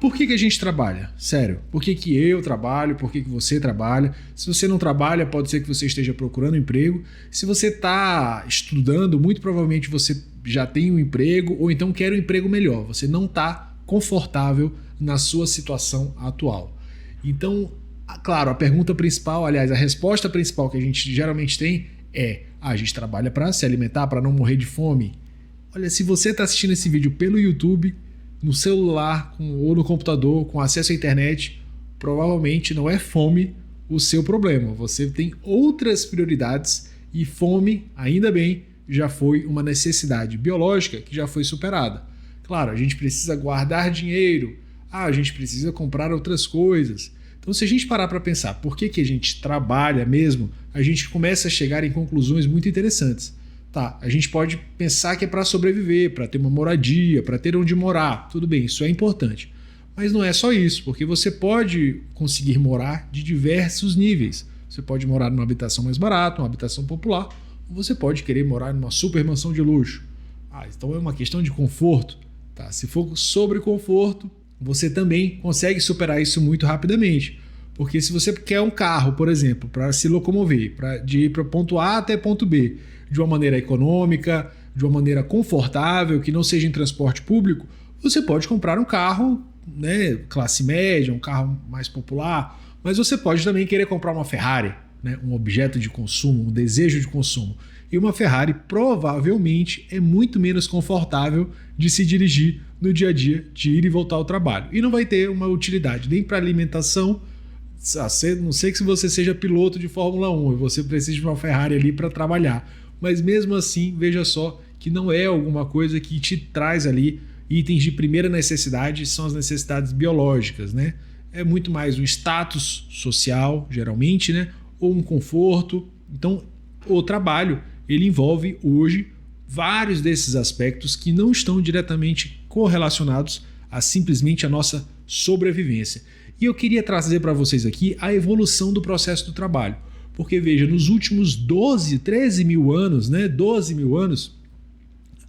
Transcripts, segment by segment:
Por que a gente trabalha? Sério, por que eu trabalho? Por que você trabalha? Se você não trabalha, pode ser que você esteja procurando emprego. Se você está estudando, muito provavelmente você já tem um emprego ou então quer um emprego melhor. Você não está confortável na sua situação atual. Então, claro, a pergunta principal, aliás, a resposta principal que a gente geralmente tem é: a gente trabalha para se alimentar, para não morrer de fome. Olha, se você está assistindo esse vídeo pelo YouTube, no celular ou no computador, com acesso à internet, provavelmente não é fome o seu problema. Você tem outras prioridades e fome, ainda bem, já foi uma necessidade biológica que já foi superada. Claro, a gente precisa guardar dinheiro, a gente precisa comprar outras coisas. Então, se a gente parar para pensar por que a gente trabalha mesmo, a gente começa a chegar em conclusões muito interessantes. Tá, a gente pode pensar que é para sobreviver, para ter uma moradia, para ter onde morar. Tudo bem, isso é importante. Mas não é só isso, porque você pode conseguir morar de diversos níveis. Você pode morar numa habitação mais barata, uma habitação popular, ou você pode querer morar numa super mansão de luxo. Então é uma questão de conforto. Tá? Se for sobre conforto, você também consegue superar isso muito rapidamente. Porque se você quer um carro, por exemplo, para se locomover, de ir para ponto A até ponto B, de uma maneira econômica, de uma maneira confortável, que não seja em transporte público, você pode comprar um carro, né, classe média, um carro mais popular, mas você pode também querer comprar uma Ferrari, né, um objeto de consumo, um desejo de consumo. E uma Ferrari provavelmente é muito menos confortável de se dirigir no dia a dia, de ir e voltar ao trabalho. E não vai ter uma utilidade nem para alimentação, a não sei que se você seja piloto de Fórmula 1 e você precisa de uma Ferrari ali para trabalhar. Mas mesmo assim, veja só que não é alguma coisa que te traz ali itens de primeira necessidade, são as necessidades biológicas, né? É muito mais um status social, geralmente, né? Ou um conforto. Então, o trabalho, ele envolve hoje vários desses aspectos que não estão diretamente correlacionados a simplesmente a nossa sobrevivência. E eu queria trazer para vocês aqui a evolução do processo do trabalho. Porque, veja, nos últimos 13 mil anos, né, 12 mil anos,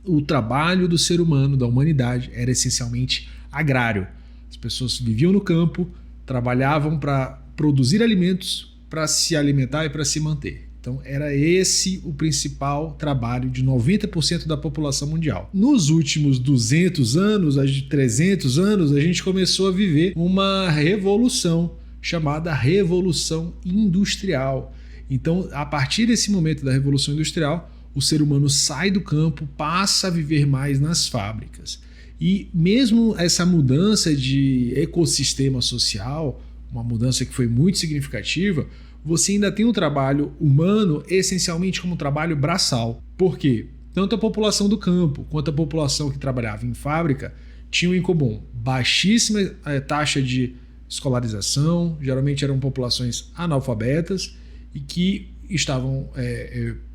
o trabalho do ser humano, da humanidade, era essencialmente agrário. As pessoas viviam no campo, trabalhavam para produzir alimentos, para se alimentar e para se manter. Então, era esse o principal trabalho de 90% da população mundial. Nos últimos 200 anos, 300 anos, a gente começou a viver uma revolução chamada Revolução Industrial. Então, a partir desse momento da Revolução Industrial, o ser humano sai do campo, passa a viver mais nas fábricas. E mesmo essa mudança de ecossistema social, uma mudança que foi muito significativa, você ainda tem um trabalho humano essencialmente como um trabalho braçal. Por quê? Tanto a população do campo quanto a população que trabalhava em fábrica tinham em comum baixíssima taxa de escolarização, geralmente eram populações analfabetas e que estavam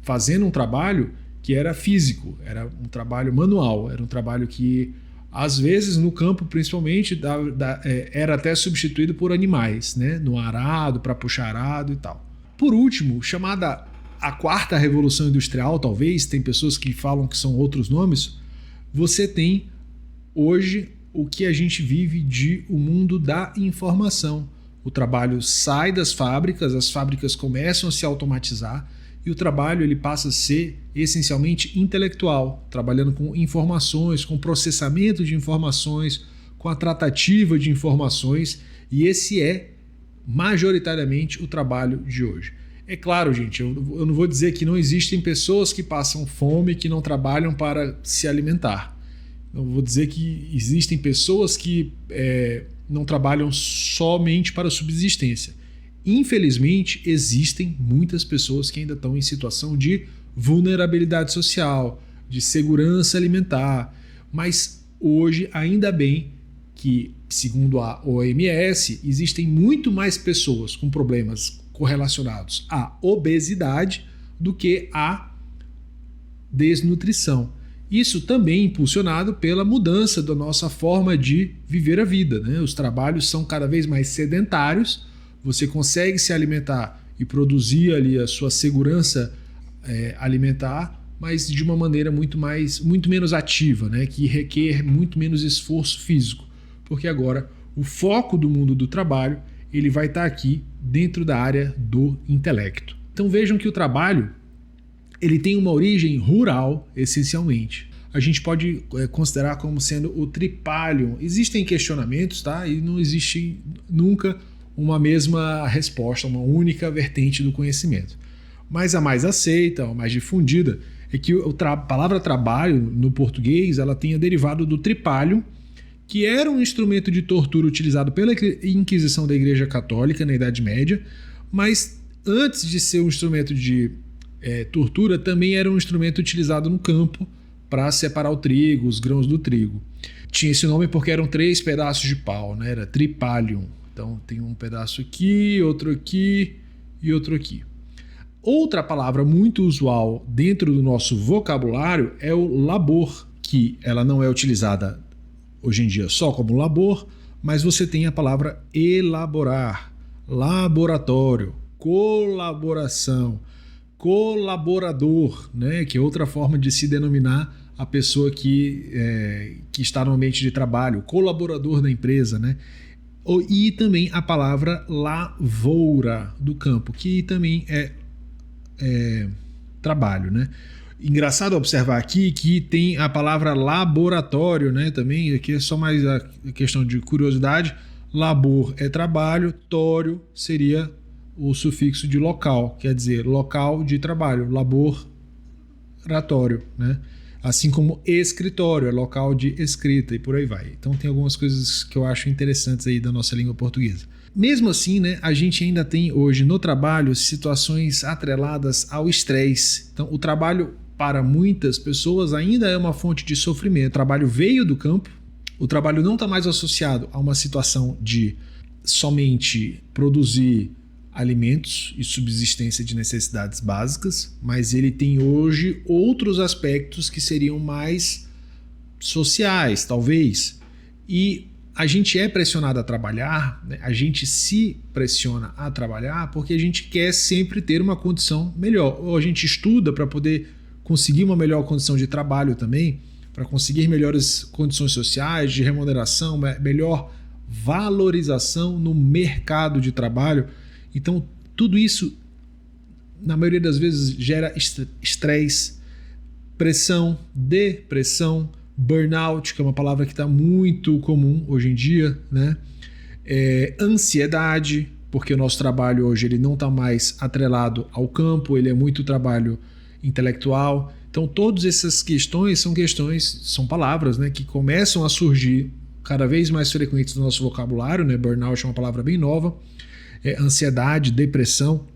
fazendo um trabalho que era físico, era um trabalho manual, era um trabalho que às vezes no campo principalmente era até substituído por animais, né? No arado, para puxar arado e tal. Por último, chamada a quarta revolução industrial, talvez, tem pessoas que falam que são outros nomes, você tem hoje o que a gente vive de o mundo da informação. O trabalho sai das fábricas, as fábricas começam a se automatizar e o trabalho ele passa a ser essencialmente intelectual, trabalhando com informações, com processamento de informações, com a tratativa de informações, e esse é majoritariamente o trabalho de hoje. É claro, gente, eu não vou dizer que não existem pessoas que passam fome, que não trabalham para se alimentar. Eu vou dizer que existem pessoas que não trabalham somente para a subsistência. Infelizmente, existem muitas pessoas que ainda estão em situação de vulnerabilidade social, de segurança alimentar, mas hoje, ainda bem que, segundo a OMS, existem muito mais pessoas com problemas correlacionados à obesidade do que à desnutrição. Isso também impulsionado pela mudança da nossa forma de viver a vida, né? Os trabalhos são cada vez mais sedentários, você consegue se alimentar e produzir ali a sua segurança alimentar, mas de uma maneira muito menos ativa, né? Que requer muito menos esforço físico, porque agora o foco do mundo do trabalho ele vai estar aqui dentro da área do intelecto. Então vejam que o trabalho ele tem uma origem rural, essencialmente. A gente pode considerar como sendo o tripalium. Existem questionamentos, tá? E não existe nunca uma mesma resposta, uma única vertente do conhecimento. Mas a mais aceita, a mais difundida, é que a palavra trabalho no português ela tenha derivado do tripalium, que era um instrumento de tortura utilizado pela Inquisição da Igreja Católica na Idade Média, mas antes de ser um instrumento de tortura, também era um instrumento utilizado no campo para separar o trigo, os grãos do trigo. Tinha esse nome porque eram 3 pedaços de pau, né? Era tripalium. Então tem um pedaço aqui, outro aqui e outro aqui. Outra palavra muito usual dentro do nosso vocabulário é o labor, que ela não é utilizada hoje em dia só como labor, mas você tem a palavra elaborar, laboratório, colaboração, colaborador, né, que é outra forma de se denominar a pessoa que está no ambiente de trabalho, colaborador da empresa, né? E também a palavra lavoura do campo, que também é trabalho, né? Engraçado observar aqui que tem a palavra laboratório, né? Também aqui é só mais a questão de curiosidade. Labor é trabalho, tório seria o sufixo de local, quer dizer, local de trabalho, laboratório, né? Assim como escritório, é local de escrita e por aí vai. Então tem algumas coisas que eu acho interessantes aí da nossa língua portuguesa. Mesmo assim, né, a gente ainda tem hoje no trabalho situações atreladas ao estresse. Então o trabalho para muitas pessoas ainda é uma fonte de sofrimento. O trabalho veio do campo, o trabalho não está mais associado a uma situação de somente produzir alimentos e subsistência de necessidades básicas, mas ele tem hoje outros aspectos que seriam mais sociais, talvez. E a gente é pressionado a trabalhar, né? A gente se pressiona a trabalhar porque a gente quer sempre ter uma condição melhor. Ou a gente estuda para poder conseguir uma melhor condição de trabalho também, para conseguir melhores condições sociais, de remuneração, melhor valorização no mercado de trabalho. Então, tudo isso, na maioria das vezes, gera estresse, pressão, depressão, burnout, que é uma palavra que está muito comum hoje em dia, né? Ansiedade, porque o nosso trabalho hoje ele não está mais atrelado ao campo, ele é muito trabalho intelectual. Então, todas essas questões, são palavras, né, que começam a surgir cada vez mais frequentes no nosso vocabulário, né? Burnout é uma palavra bem nova. Ansiedade, depressão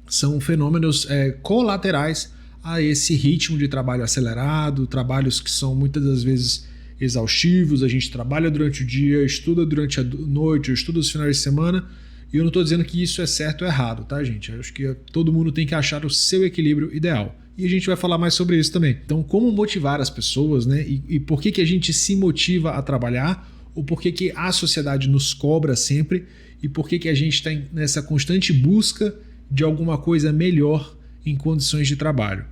são fenômenos colaterais a esse ritmo de trabalho acelerado, trabalhos que são muitas das vezes exaustivos. A gente trabalha durante o dia, estuda durante a noite, estuda os finais de semana, e eu não estou dizendo que isso é certo ou errado, tá, gente? Eu acho que todo mundo tem que achar o seu equilíbrio ideal. E a gente vai falar mais sobre isso também. Então, como motivar as pessoas, né? E por que a gente se motiva a trabalhar, ou por que a sociedade nos cobra sempre, e por que a gente está nessa constante busca de alguma coisa melhor em condições de trabalho.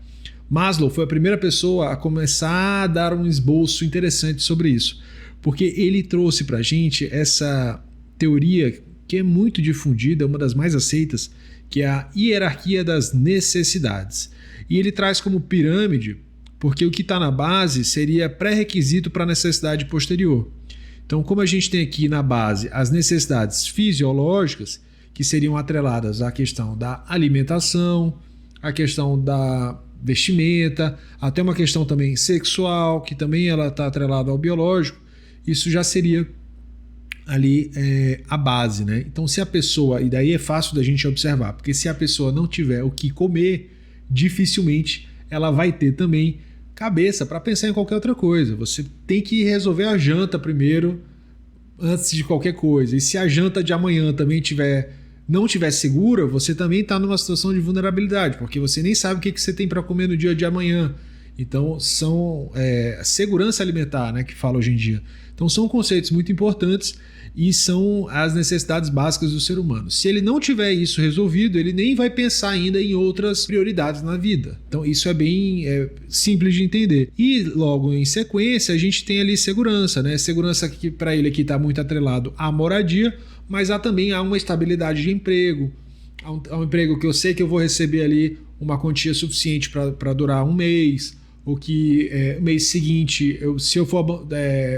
Maslow foi a primeira pessoa a começar a dar um esboço interessante sobre isso, porque ele trouxe para a gente essa teoria que é muito difundida, uma das mais aceitas, que é a hierarquia das necessidades. E ele traz como pirâmide, porque o que está na base seria pré-requisito para a necessidade posterior. Então, como a gente tem aqui na base as necessidades fisiológicas, que seriam atreladas à questão da alimentação, à questão da vestimenta, até uma questão também sexual, que também ela está atrelada ao biológico, isso já seria ali a base, né? Então, se a pessoa, e daí é fácil da gente observar, porque se a pessoa não tiver o que comer, dificilmente ela vai ter também cabeça para pensar em qualquer outra coisa. Você tem que resolver a janta primeiro, antes de qualquer coisa. E se a janta de amanhã também não tiver segura, você também está numa situação de vulnerabilidade, porque você nem sabe o que você tem para comer no dia de amanhã. Então, são segurança alimentar, né, que fala hoje em dia. Então, são conceitos muito importantes e são as necessidades básicas do ser humano. Se ele não tiver isso resolvido, ele nem vai pensar ainda em outras prioridades na vida. Então isso é bem simples de entender. E logo em sequência a gente tem ali segurança, né? Segurança que para ele aqui está muito atrelado à moradia, mas também há uma estabilidade de emprego, há um emprego que eu sei que eu vou receber ali uma quantia suficiente para durar um mês, ou que no mês seguinte, se eu for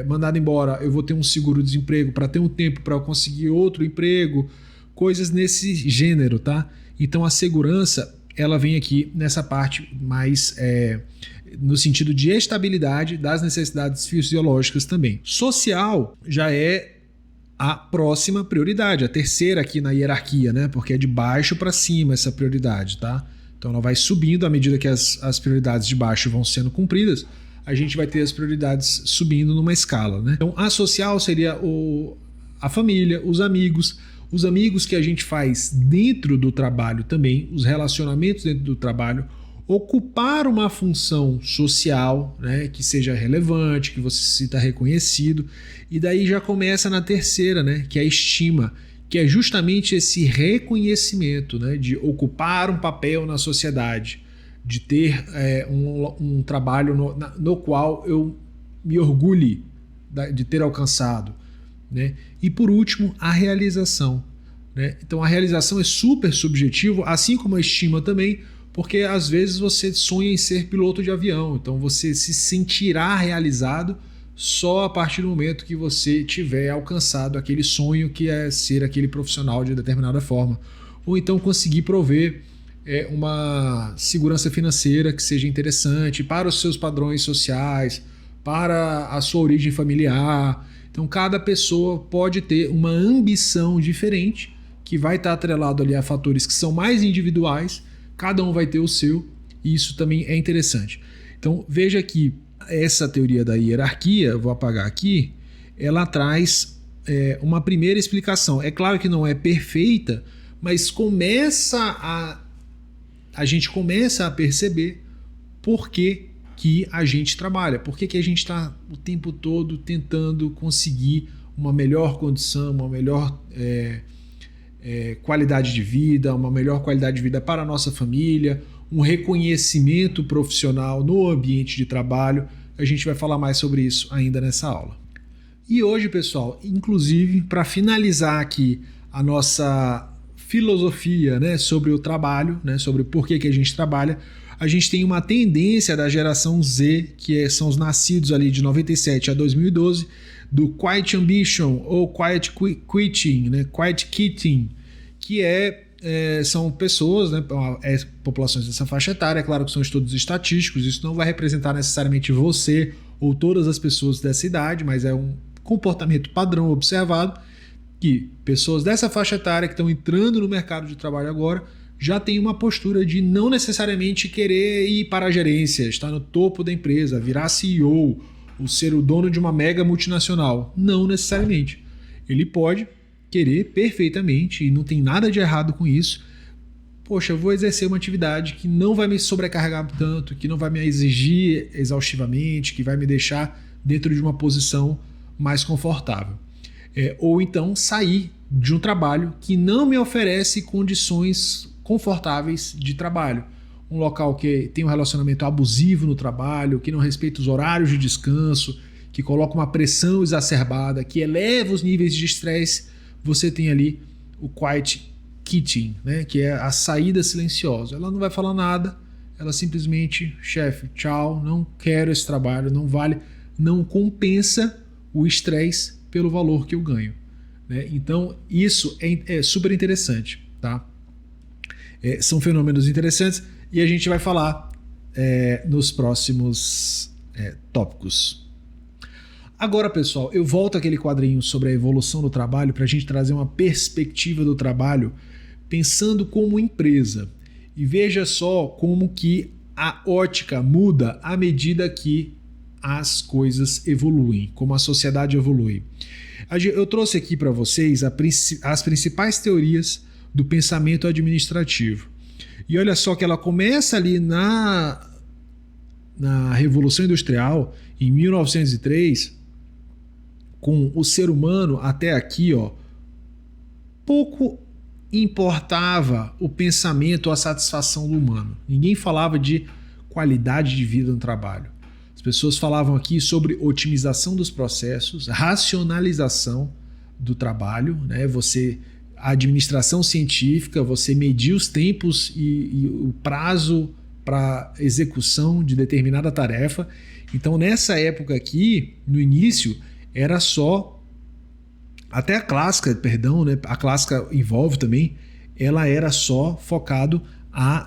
mandado embora, eu vou ter um seguro-desemprego para ter um tempo para eu conseguir outro emprego, coisas nesse gênero, tá? Então a segurança, ela vem aqui nessa parte mais no sentido de estabilidade das necessidades fisiológicas também. Social já é a próxima prioridade, a terceira aqui na hierarquia, né? Porque é de baixo para cima essa prioridade, tá? Então ela vai subindo à medida que as prioridades de baixo vão sendo cumpridas, a gente vai ter as prioridades subindo numa escala, né? Então a social seria a família, os amigos que a gente faz dentro do trabalho também, os relacionamentos dentro do trabalho, ocupar uma função social, né, que seja relevante, que você se sinta reconhecido, e daí já começa na terceira, né, que é a estima, que é justamente esse reconhecimento, né, de ocupar um papel na sociedade, de ter um trabalho no qual eu me orgulhe de ter alcançado, né? E por último, a realização, né? Então a realização é super subjetivo, assim como a estima também, porque às vezes você sonha em ser piloto de avião, então você se sentirá realizado só a partir do momento que você tiver alcançado aquele sonho que é ser aquele profissional de determinada forma, ou então conseguir prover uma segurança financeira que seja interessante para os seus padrões sociais, para a sua origem familiar. Então cada pessoa pode ter uma ambição diferente que vai estar atrelado ali a fatores que são mais individuais, cada um vai ter o seu, e isso também é interessante. Então veja que essa teoria da hierarquia, vou apagar aqui, ela traz uma primeira explicação. É claro que não é perfeita, mas a gente começa a perceber por que a gente trabalha, por que a gente está o tempo todo tentando conseguir uma melhor condição, uma melhor qualidade de vida, uma melhor qualidade de vida para a nossa família, um reconhecimento profissional no ambiente de trabalho. A gente vai falar mais sobre isso ainda nessa aula. E hoje, pessoal, inclusive, para finalizar aqui a nossa filosofia, né, sobre o trabalho, né, sobre por que a gente trabalha, a gente tem uma tendência da geração Z, que são os nascidos ali de 97 a 2012, do Quiet Ambition ou Quiet Quitting, né, Quiet Quitting, que são pessoas, né, populações dessa faixa etária. É claro que são estudos estatísticos, isso não vai representar necessariamente você ou todas as pessoas dessa idade, mas é um comportamento padrão observado, que pessoas dessa faixa etária que estão entrando no mercado de trabalho agora já têm uma postura de não necessariamente querer ir para a gerência, estar no topo da empresa, virar CEO, ou ser o dono de uma mega multinacional. Não necessariamente. Ele pode querer perfeitamente, e não tem nada de errado com isso. Poxa, eu vou exercer uma atividade que não vai me sobrecarregar tanto, que não vai me exigir exaustivamente, que vai me deixar dentro de uma posição mais confortável. Ou então sair de um trabalho que não me oferece condições confortáveis de trabalho. Um local que tem um relacionamento abusivo no trabalho, que não respeita os horários de descanso, que coloca uma pressão exacerbada, que eleva os níveis de estresse. Você tem ali o quiet quitting, né, que é a saída silenciosa. Ela não vai falar nada, ela simplesmente, chefe, tchau, não quero esse trabalho, não vale, não compensa o estresse pelo valor que eu ganho, né? Então isso é super interessante, tá? São fenômenos interessantes e a gente vai falar nos próximos tópicos. Agora, pessoal, eu volto àquele quadrinho sobre a evolução do trabalho para a gente trazer uma perspectiva do trabalho pensando como empresa. E veja só como que a ótica muda à medida que as coisas evoluem, como a sociedade evolui. Eu trouxe aqui para vocês as principais teorias do pensamento administrativo. E olha só que ela começa ali na Revolução Industrial, em 1903, com o ser humano até aqui, ó, pouco importava o pensamento ou a satisfação do humano. Ninguém falava de qualidade de vida no trabalho. As pessoas falavam aqui sobre otimização dos processos, racionalização do trabalho, né? A administração científica, você medir os tempos e o prazo para execução de determinada tarefa. Então, nessa época aqui, no início, era só... Até a clássica, perdão, né? A clássica envolve também, ela era só focado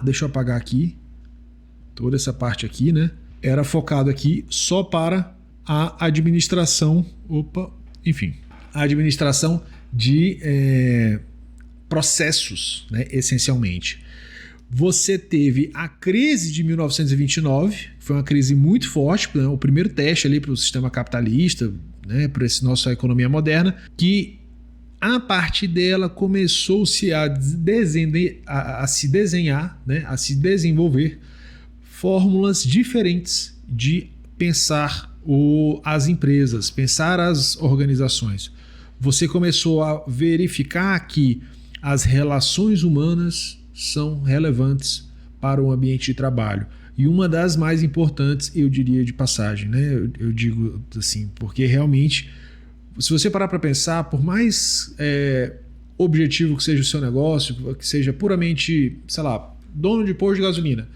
deixa eu apagar aqui, toda essa parte aqui, né? Era focado aqui só para a administração, a administração de processos, né? Essencialmente. Você teve a crise de 1929, foi uma crise muito forte, né? O primeiro teste ali para o sistema capitalista, né? Para essa nossa economia moderna, que a partir dela começou-se a se desenhar, né? A se desenvolver fórmulas diferentes de pensar as empresas, pensar as organizações. Você começou a verificar que as relações humanas são relevantes para o ambiente de trabalho. E uma das mais importantes, eu diria de passagem, né? Eu digo assim, porque realmente, se você parar para pensar, por mais objetivo que seja o seu negócio, que seja puramente, sei lá, dono de posto de gasolina,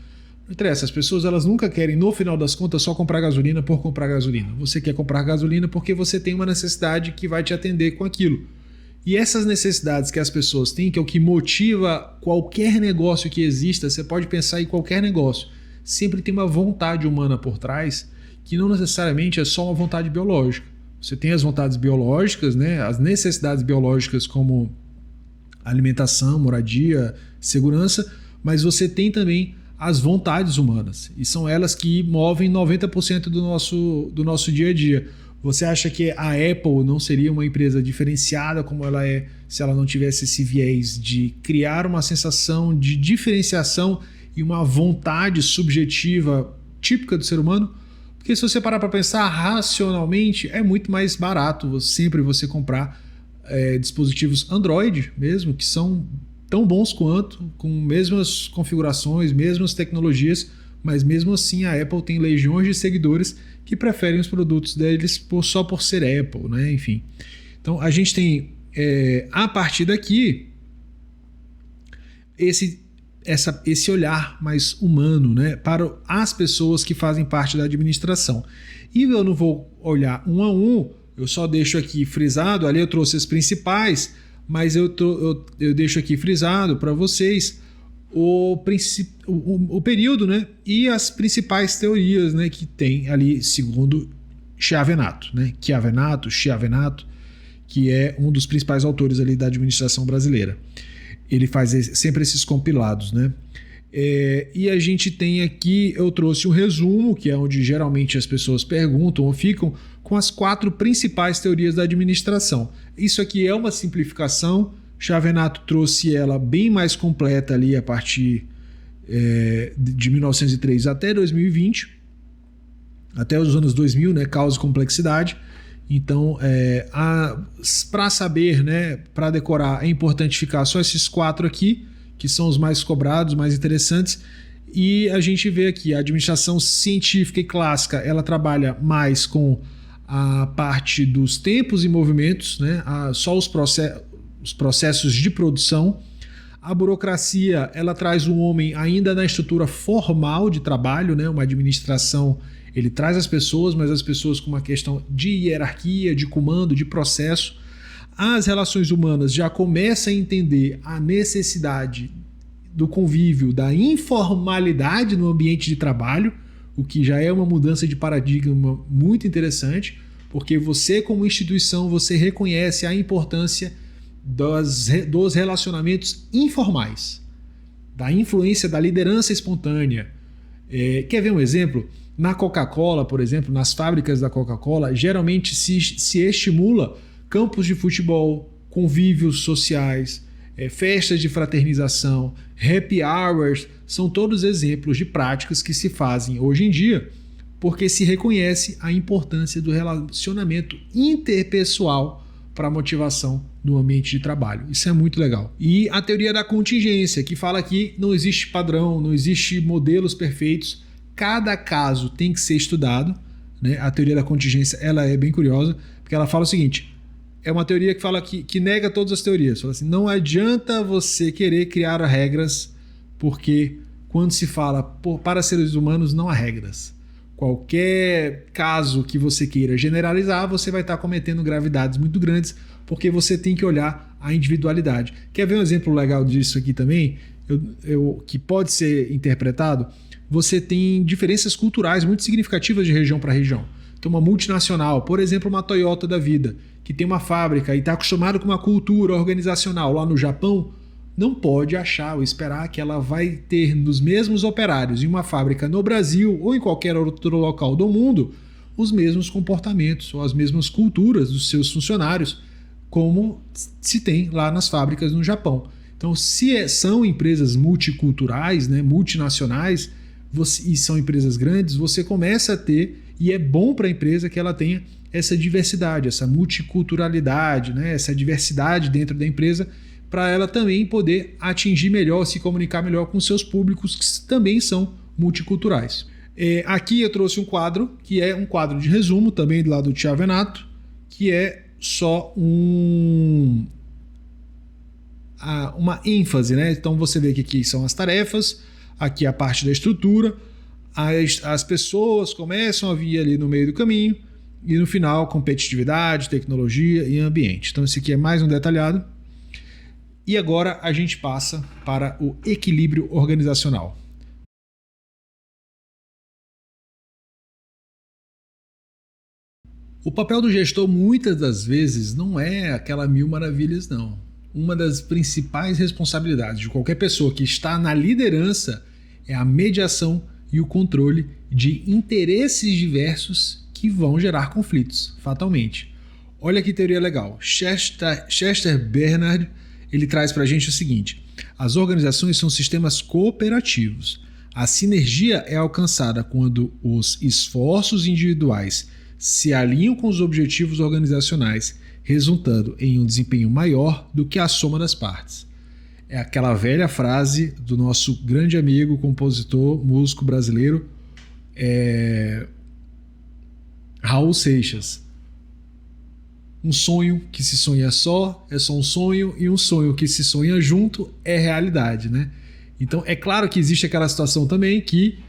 não interessa, as pessoas elas nunca querem, no final das contas, só comprar gasolina por comprar gasolina. Você quer comprar gasolina porque você tem uma necessidade que vai te atender com aquilo. E essas necessidades que as pessoas têm, que é o que motiva qualquer negócio que exista, você pode pensar em qualquer negócio, sempre tem uma vontade humana por trás, que não necessariamente é só uma vontade biológica. Você tem as vontades biológicas, né? As necessidades biológicas como alimentação, moradia, segurança, mas você tem também as vontades humanas, e são elas que movem 90% do nosso dia a dia. Você acha que a Apple não seria uma empresa diferenciada como ela é se ela não tivesse esse viés de criar uma sensação de diferenciação e uma vontade subjetiva típica do ser humano? Porque se você parar para pensar racionalmente, é muito mais barato você comprar dispositivos Android mesmo, que são tão bons quanto, com mesmas configurações, mesmas tecnologias, mas mesmo assim a Apple tem legiões de seguidores que preferem os produtos deles só por ser Apple, né? Enfim. Então a gente tem, a partir daqui, esse olhar mais humano, né, para as pessoas que fazem parte da administração. E eu não vou olhar um a um, eu só deixo aqui frisado, ali eu trouxe as principais, mas eu deixo aqui frisado para vocês o período, né, e as principais teorias, né, que tem ali segundo Chiavenato, né, Chiavenato, que é um dos principais autores ali da administração brasileira. Ele faz sempre esses compilados, né? E a gente tem aqui, eu trouxe um resumo, que é onde geralmente as pessoas perguntam ou ficam, com as 4 principais teorias da administração. Isso aqui é uma simplificação, Chiavenato trouxe ela bem mais completa ali a partir de 1903 até 2020, até os anos 2000, né? Causa e complexidade. Então, para saber, né, para decorar, é importante ficar só esses 4 aqui, que são os mais cobrados, mais interessantes. E a gente vê aqui a administração científica e clássica, ela trabalha mais com a parte dos tempos e movimentos, né, só os processos de produção. A burocracia, ela traz o homem ainda na estrutura formal de trabalho, né, uma administração. Ele traz as pessoas, mas as pessoas com uma questão de hierarquia, de comando, de processo. As relações humanas já começam a entender a necessidade do convívio, da informalidade no ambiente de trabalho, o que já é uma mudança de paradigma muito interessante, porque você, como instituição, você reconhece a importância dos relacionamentos informais, da influência da liderança espontânea. Quer ver um exemplo? Na Coca-Cola, por exemplo, nas fábricas da Coca-Cola, geralmente se estimula campos de futebol, convívios sociais, festas de fraternização, happy hours, são todos exemplos de práticas que se fazem hoje em dia porque se reconhece a importância do relacionamento interpessoal para a motivação no ambiente de trabalho. Isso é muito legal. E a teoria da contingência, que fala que não existe padrão, não existe modelos perfeitos, cada caso tem que ser estudado, né? A teoria da contingência, ela é bem curiosa, porque ela fala o seguinte, é uma teoria que fala que nega todas as teorias. Fala assim, não adianta você querer criar regras, porque quando se fala para seres humanos não há regras. Qualquer caso que você queira generalizar, você vai estar cometendo gravidades muito grandes, porque você tem que olhar a individualidade. Quer ver um exemplo legal disso aqui também? Que pode ser interpretado? Você tem diferenças culturais muito significativas de região para região. Então, uma multinacional, por exemplo, uma Toyota da vida, que tem uma fábrica e está acostumado com uma cultura organizacional lá no Japão, não pode achar ou esperar que ela vai ter nos mesmos operários em uma fábrica no Brasil ou em qualquer outro local do mundo os mesmos comportamentos ou as mesmas culturas dos seus funcionários como se tem lá nas fábricas no Japão. Então, se são empresas multiculturais, né, multinacionais, e são empresas grandes, você começa a ter, e é bom para a empresa que ela tenha essa diversidade, essa multiculturalidade, né, essa diversidade dentro da empresa, para ela também poder atingir melhor, se comunicar melhor com seus públicos, que também são multiculturais. Aqui eu trouxe um quadro, que é um quadro de resumo, também do lado do Thiago Venato, que é só uma ênfase, né? Então você vê que aqui são as tarefas, aqui a parte da estrutura, as pessoas começam a vir ali no meio do caminho, e no final competitividade, tecnologia e ambiente. Então esse aqui é mais um detalhado. E agora a gente passa para o equilíbrio organizacional. O papel do gestor muitas das vezes não é aquela mil maravilhas, não. Uma das principais responsabilidades de qualquer pessoa que está na liderança é a mediação e o controle de interesses diversos que vão gerar conflitos, fatalmente. Olha que teoria legal. Chester Bernard, ele traz para a gente o seguinte: as organizações são sistemas cooperativos. A sinergia é alcançada quando os esforços individuais se alinham com os objetivos organizacionais, resultando em um desempenho maior do que a soma das partes. É aquela velha frase do nosso grande amigo, compositor, músico brasileiro, Raul Seixas. Um sonho que se sonha só é só um sonho, e um sonho que se sonha junto é realidade, né? Então é claro que existe aquela situação também que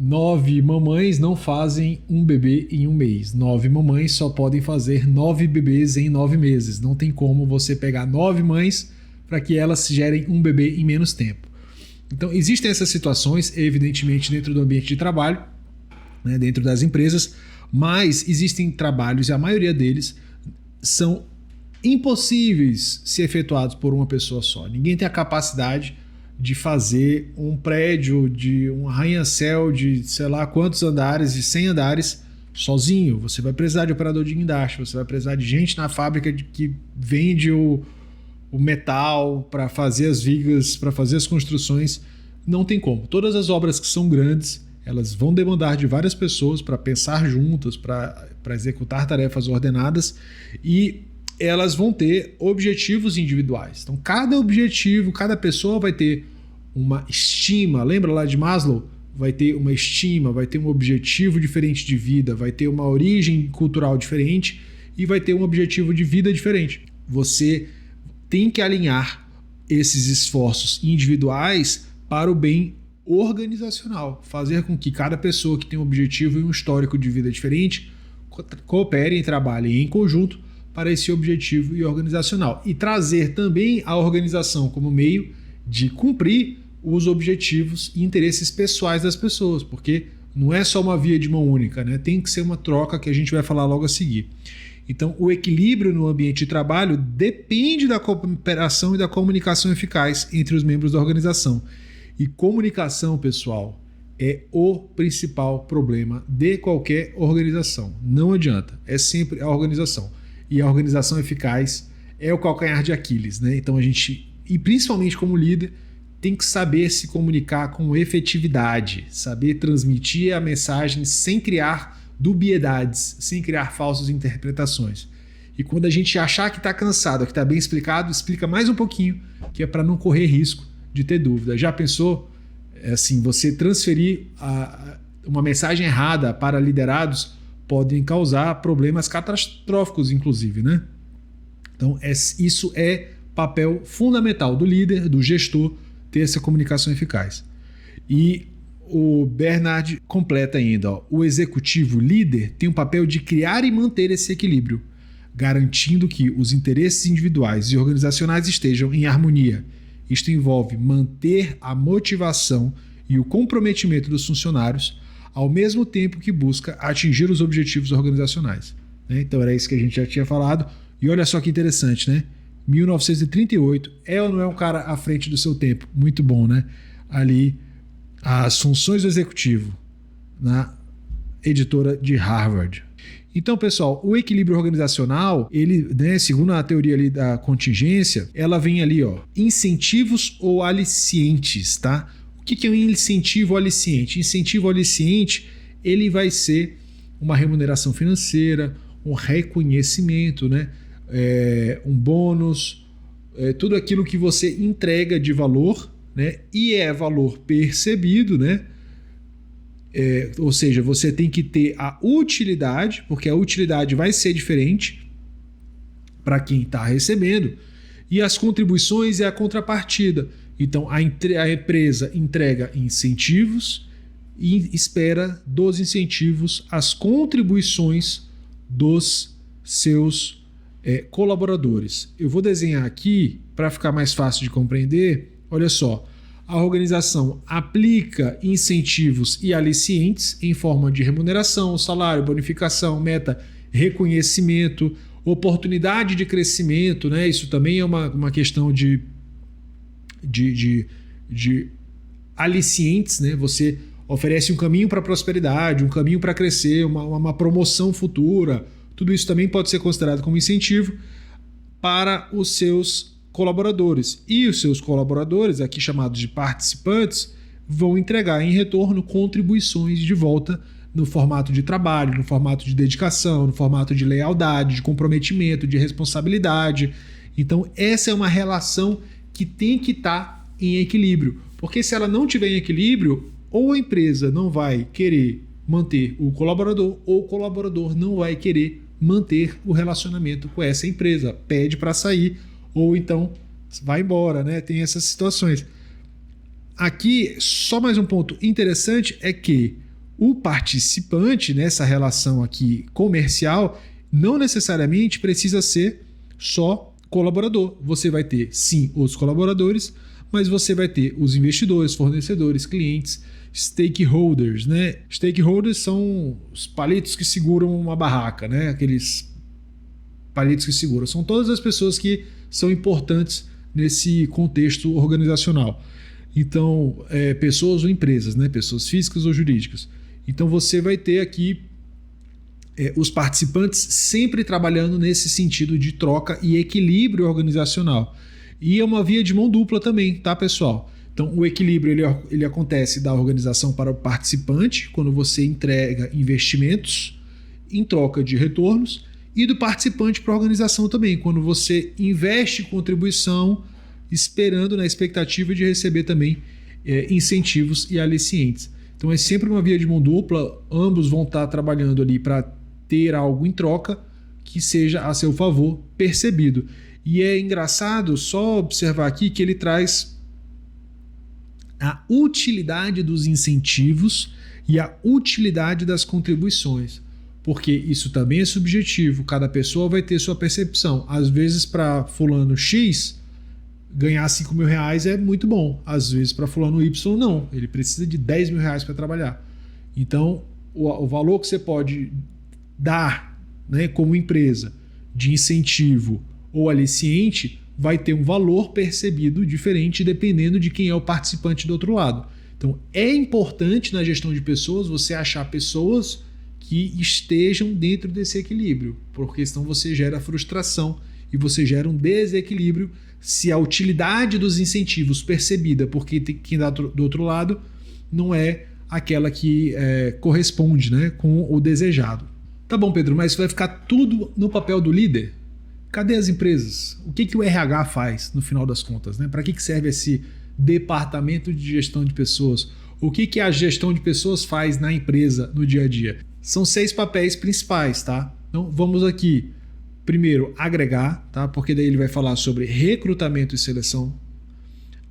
9 mamães não fazem um bebê em um mês. 9 mamães só podem fazer 9 bebês em 9 meses. Não tem como você pegar 9 mães para que elas gerem um bebê em menos tempo. Então existem essas situações, evidentemente, dentro do ambiente de trabalho, né, dentro das empresas, mas existem trabalhos, e a maioria deles são impossíveis ser efetuados por uma pessoa só. Ninguém tem a capacidade de fazer um prédio, de um arranha-céu de sei lá quantos andares, de 100 andares, sozinho. Você vai precisar de operador de guindaste, você vai precisar de gente na fábrica que vende o metal para fazer as vigas, para fazer as construções. Não tem como. Todas as obras que são grandes, elas vão demandar de várias pessoas para pensar juntas, para executar tarefas ordenadas, e elas vão ter objetivos individuais. Então, cada objetivo, cada pessoa vai ter uma estima. Lembra lá de Maslow? Vai ter uma estima, vai ter um objetivo diferente de vida, vai ter uma origem cultural diferente e vai ter um objetivo de vida diferente. Você tem que alinhar esses esforços individuais para o bem organizacional, fazer com que cada pessoa que tem um objetivo e um histórico de vida diferente cooperem e trabalhem em conjunto para esse objetivo e organizacional, e trazer também a organização como meio de cumprir os objetivos e interesses pessoais das pessoas, porque não é só uma via de mão única, né? Tem que ser uma troca, que a gente vai falar logo a seguir. Então, o equilíbrio no ambiente de trabalho depende da cooperação e da comunicação eficaz entre os membros da organização. E comunicação, pessoal, é o principal problema de qualquer organização. Não adianta, é sempre a organização. E a organização eficaz é o calcanhar de Aquiles, né? Então a gente, e principalmente como líder, tem que saber se comunicar com efetividade, saber transmitir a mensagem sem criar dubiedades, sem criar falsas interpretações. E quando a gente achar que está cansado, que está bem explicado, explica mais um pouquinho, que é para não correr risco de ter dúvida. Já pensou, assim, você transferir uma mensagem errada para liderados podem causar problemas catastróficos, inclusive, né? Então, isso é papel fundamental do líder, do gestor, ter essa comunicação eficaz. E o Bernard completa ainda, ó, o executivo líder tem o papel de criar e manter esse equilíbrio, garantindo que os interesses individuais e organizacionais estejam em harmonia. Isto envolve manter a motivação e o comprometimento dos funcionários, ao mesmo tempo que busca atingir os objetivos organizacionais. Então era isso que a gente já tinha falado. E olha só que interessante, né? 1938, é ou não é um cara à frente do seu tempo? Muito bom, né? Ali, as funções do executivo, na editora de Harvard. Então, pessoal, o equilíbrio organizacional, ele, né, segundo a teoria ali da contingência, ela vem ali, ó, incentivos ou alicientes, tá? O que é um incentivo ou aliciente? Incentivo ou aliciente, ele vai ser uma remuneração financeira, um reconhecimento, né? Um bônus, tudo aquilo que você entrega de valor, né? E é valor percebido, né? Ou seja, você tem que ter a utilidade, porque a utilidade vai ser diferente para quem está recebendo, e as contribuições é a contrapartida. Então, a empresa entrega incentivos e espera dos incentivos as contribuições dos seus colaboradores. Eu vou desenhar aqui para ficar mais fácil de compreender. Olha só, a organização aplica incentivos e alicientes em forma de remuneração, salário, bonificação, meta, reconhecimento, oportunidade de crescimento, né? Isso também é uma questão de alicientes, né? Você oferece um caminho para a prosperidade, um caminho para crescer, uma promoção futura. Tudo isso também pode ser considerado como incentivo para os seus colaboradores. E os seus colaboradores, aqui chamados de participantes, vão entregar em retorno contribuições de volta no formato de trabalho, no formato de dedicação, no formato de lealdade, de comprometimento, de responsabilidade. Então, essa é uma relação que tem que estar em equilíbrio. Porque se ela não tiver em equilíbrio, ou a empresa não vai querer manter o colaborador, ou o colaborador não vai querer manter o relacionamento com essa empresa. Pede para sair, ou então vai embora, né? Tem essas situações. Aqui, só mais um ponto interessante é que o participante nessa relação aqui comercial não necessariamente precisa ser só colaborador. Você vai ter, sim, os colaboradores, mas você vai ter os investidores, fornecedores, clientes, stakeholders, né? Stakeholders são os palitos que seguram uma barraca, né? Aqueles palitos que seguram. São todas as pessoas que são importantes nesse contexto organizacional. Então, pessoas ou empresas, né? Pessoas físicas ou jurídicas. Então, você vai ter aqui os participantes sempre trabalhando nesse sentido de troca e equilíbrio organizacional. E é uma via de mão dupla também, tá, pessoal? Então, o equilíbrio ele acontece da organização para o participante, quando você entrega investimentos em troca de retornos, e do participante para a organização também, quando você investe contribuição, esperando na expectativa de receber também incentivos e alicientes. Então, é sempre uma via de mão dupla, ambos vão estar trabalhando ali para ter algo em troca que seja a seu favor percebido. E é engraçado só observar aqui que ele traz a utilidade dos incentivos e a utilidade das contribuições, porque isso também é subjetivo, cada pessoa vai ter sua percepção. Às vezes para fulano X, ganhar 5 mil reais é muito bom, às vezes para fulano Y não, ele precisa de 10 mil reais para trabalhar. Então o valor que você pode dar, né, como empresa de incentivo ou aliciente vai ter um valor percebido diferente dependendo de quem é o participante do outro lado. Então é importante na gestão de pessoas você achar pessoas que estejam dentro desse equilíbrio, porque senão você gera frustração e você gera um desequilíbrio se a utilidade dos incentivos percebida por quem está do outro lado não é aquela que corresponde, né, com o desejado. Tá bom, Pedro, mas vai ficar tudo no papel do líder? Cadê as empresas? O que o RH faz no final das contas, né? Para que serve esse departamento de gestão de pessoas? O que a gestão de pessoas faz na empresa no dia a dia? São 6 papéis principais, tá? Então vamos aqui. Primeiro, agregar, tá? Porque daí ele vai falar sobre recrutamento e seleção.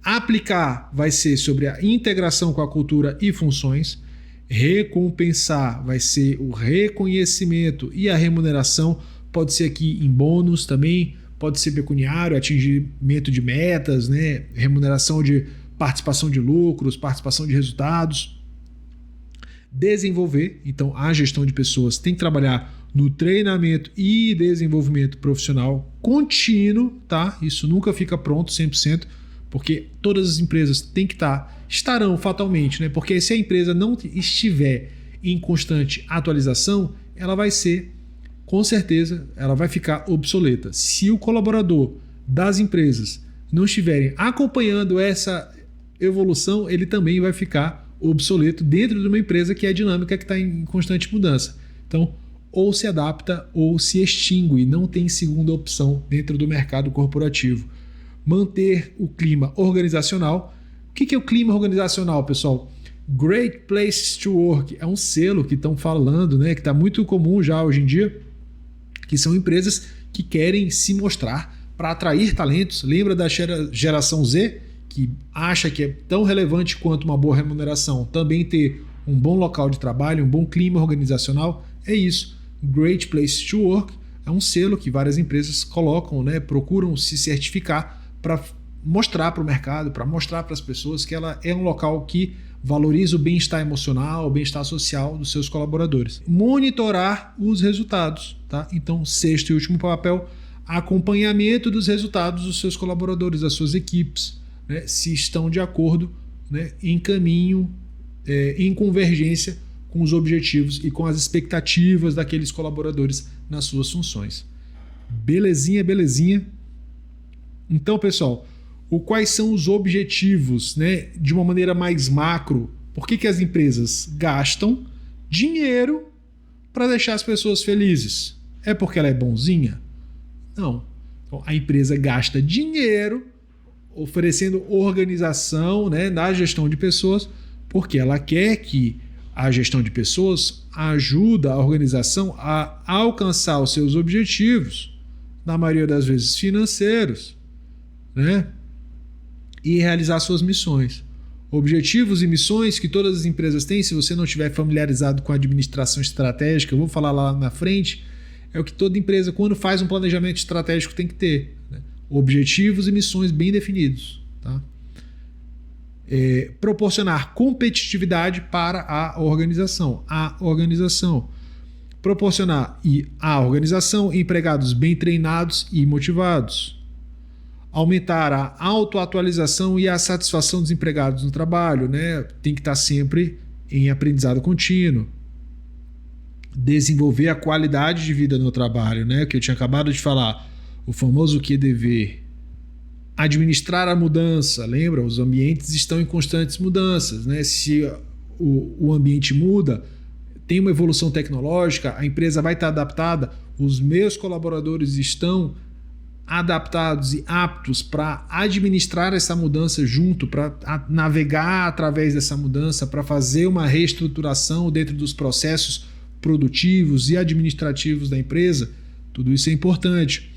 Aplicar vai ser sobre a integração com a cultura e funções. Recompensar vai ser o reconhecimento e a remuneração. Pode ser aqui em bônus também, pode ser pecuniário, atingimento de metas, né? Remuneração de participação de lucros, participação de resultados. Desenvolver, então a gestão de pessoas tem que trabalhar no treinamento e desenvolvimento profissional contínuo, tá? Isso nunca fica pronto 100%, porque todas as empresas têm que estarão fatalmente, né? Porque se a empresa não estiver em constante atualização, ela vai ser, com certeza, ela vai ficar obsoleta. Se o colaborador das empresas não estiverem acompanhando essa evolução, ele também vai ficar obsoleto dentro de uma empresa que é dinâmica, que está em constante mudança. Então, ou se adapta ou se extingue, não tem segunda opção dentro do mercado corporativo. Manter o clima organizacional. O que é o clima organizacional, pessoal? Great Place to Work é um selo que estão falando, né, que está muito comum já hoje em dia, que são empresas que querem se mostrar para atrair talentos. Lembra da geração Z, que acha que é tão relevante quanto uma boa remuneração também ter um bom local de trabalho, um bom clima organizacional? É isso. Great Place to Work é um selo que várias empresas colocam, né, procuram se certificar para mostrar para o mercado, para mostrar para as pessoas que ela é um local que valoriza o bem-estar emocional, o bem-estar social dos seus colaboradores. Monitorar os resultados, tá? Então, 6º e último papel, acompanhamento dos resultados dos seus colaboradores, das suas equipes, né? Se estão de acordo, né, em caminho, em convergência com os objetivos e com as expectativas daqueles colaboradores nas suas funções. Belezinha, belezinha. Então, pessoal, quais são os objetivos, né, de uma maneira mais macro? Por que as empresas gastam dinheiro para deixar as pessoas felizes? É porque ela é bonzinha? Não. Então, a empresa gasta dinheiro oferecendo organização, né, na gestão de pessoas, porque ela quer que a gestão de pessoas ajude a organização a alcançar os seus objetivos, na maioria das vezes financeiros, né? E realizar suas missões. Objetivos e missões que todas as empresas têm, se você não estiver familiarizado com a administração estratégica, eu vou falar lá na frente, é o que toda empresa, quando faz um planejamento estratégico, tem que ter, né? Objetivos e missões bem definidos, tá? Proporcionar competitividade para a organização. Proporcionar à organização empregados bem treinados e motivados. Aumentar a autoatualização e a satisfação dos empregados no trabalho, né? Tem que estar sempre em aprendizado contínuo. Desenvolver a qualidade de vida no trabalho, né? Que eu tinha acabado de falar, o famoso QDV. Administrar a mudança, lembra? Os ambientes estão em constantes mudanças, né? Se o ambiente muda, tem uma evolução tecnológica, a empresa vai estar adaptada, os meus colaboradores estão adaptados e aptos para administrar essa mudança junto, para navegar através dessa mudança, para fazer uma reestruturação dentro dos processos produtivos e administrativos da empresa. Tudo isso é importante.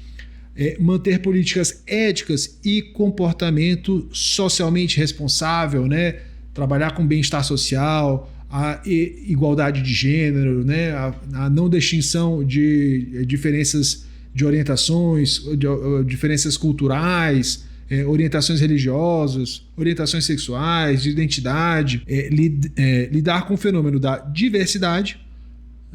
Manter políticas éticas e comportamento socialmente responsável, né? Trabalhar com bem-estar social, a igualdade de gênero, né? A não distinção de diferenças de orientações, diferenças culturais, orientações religiosas, orientações sexuais, de identidade, lidar com o fenômeno da diversidade,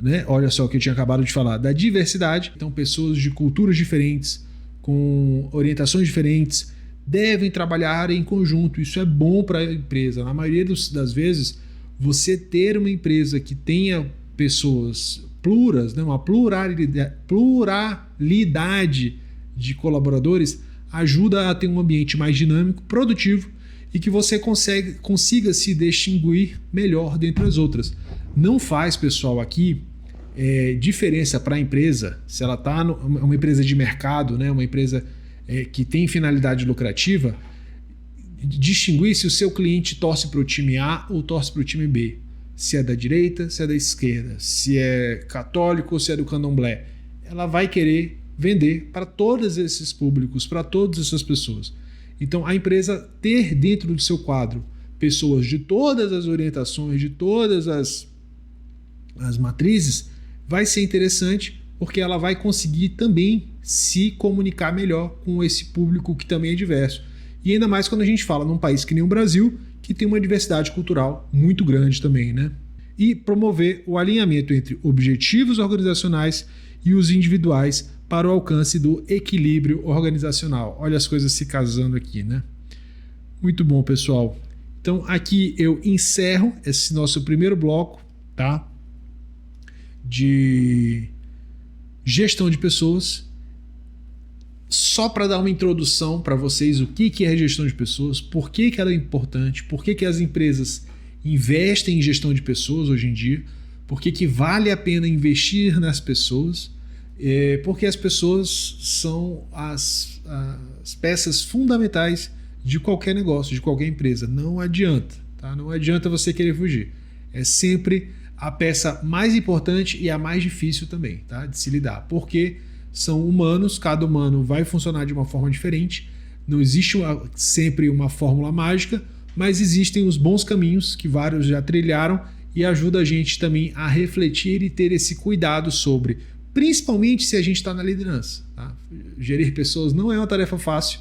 né? Olha só o que eu tinha acabado de falar, da diversidade. Então, pessoas de culturas diferentes, com orientações diferentes, devem trabalhar em conjunto. Isso é bom para a empresa. Na maioria das vezes, você ter uma empresa que tenha pessoas pluras, né, uma pluralidade de colaboradores ajuda a ter um ambiente mais dinâmico, produtivo e que você consiga se distinguir melhor dentre as outras. Não faz, pessoal, aqui diferença para a empresa, se ela está uma empresa de mercado, né, uma empresa que tem finalidade lucrativa, distinguir se o seu cliente torce para o time A ou torce para o time B. Se é da direita, se é da esquerda, se é católico ou se é do candomblé. Ela vai querer vender para todos esses públicos, para todas essas pessoas. Então, a empresa ter dentro do seu quadro pessoas de todas as orientações, de todas as matrizes, vai ser interessante porque ela vai conseguir também se comunicar melhor com esse público que também é diverso. E ainda mais quando a gente fala num país que nem o Brasil, que tem uma diversidade cultural muito grande também, né? E promover o alinhamento entre objetivos organizacionais e os individuais para o alcance do equilíbrio organizacional. Olha as coisas se casando aqui, né? Muito bom, pessoal. Então aqui eu encerro esse nosso primeiro bloco, tá? De gestão de pessoas. Só para dar uma introdução para vocês o que é gestão de pessoas, por que ela é importante, por que as empresas investem em gestão de pessoas hoje em dia, por que vale a pena investir nas pessoas, porque as pessoas são as peças fundamentais de qualquer negócio, de qualquer empresa. Não adianta, tá? Não adianta você querer fugir. É sempre a peça mais importante e a mais difícil também, tá? De se lidar, porque são humanos, cada humano vai funcionar de uma forma diferente, não existe sempre uma fórmula mágica, mas existem os bons caminhos que vários já trilharam e ajuda a gente também a refletir e ter esse cuidado sobre, principalmente se a gente está na liderança. Tá? Gerir pessoas não é uma tarefa fácil,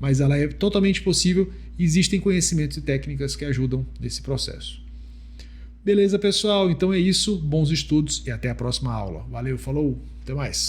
mas ela é totalmente possível e existem conhecimentos e técnicas que ajudam nesse processo. Beleza, pessoal? Então é isso, bons estudos e até a próxima aula. Valeu, falou, até mais!